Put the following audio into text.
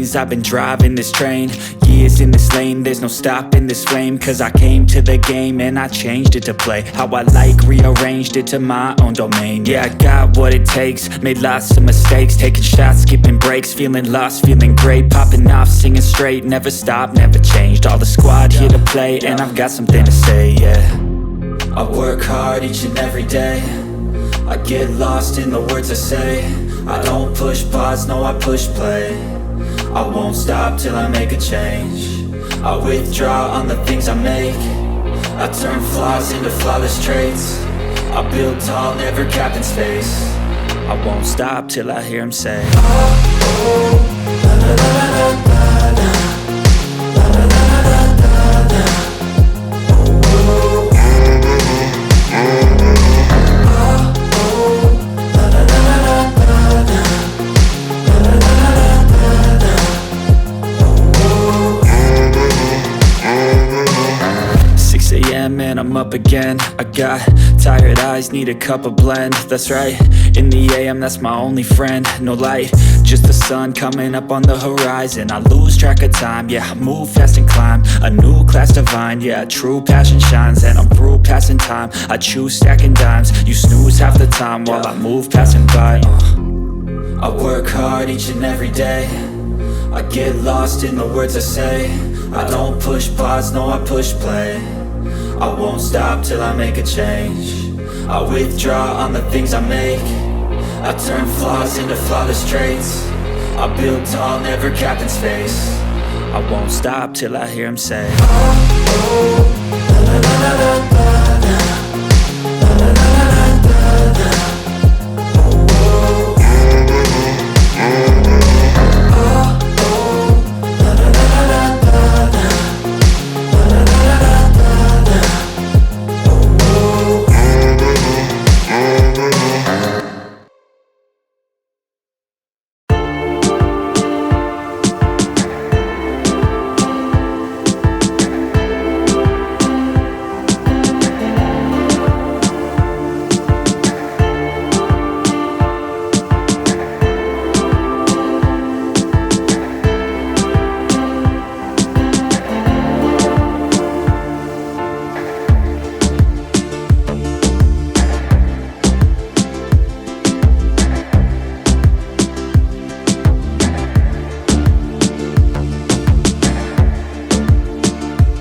lanes, I've been driving this train. Years in this lane, there's no stopping this flame. Cause I came to the game and I changed it to play how I like, rearranged it to my own domain. Yeah, I got what it takes, made lots of mistakes, taking shots, skipping breaks, feeling lost, feeling great, popping off, singing straight, never stopped, never changed. All the squad here to play, and I've got something to say, yeah. I work hard each and every day, I get lost in the words I say. I don't push pause, no I push play. I won't stop till I make a change. I withdraw on the things I make. I turn flaws into flawless traits. I build tall, never capped in space. I won't stop till I hear him say, oh, oh, la la la la la la. And I'm up again. I got tired eyes, need a cup of blend. That's right, in the AM, that's my only friend. No light, just the sun coming up on the horizon. I lose track of time, yeah, I move fast and climb a new class divine, yeah, true passion shines. And I'm through passing time, I choose stacking dimes. You snooze half the time while I move passing by. I work hard each and every day, I get lost in the words I say. I don't push pause, no I push play. I won't stop till I make a change. I withdraw on the things I make. I turn flaws into flawless traits. I build tall, never capped in space. I won't stop till I hear him say, oh, oh, la la la la la.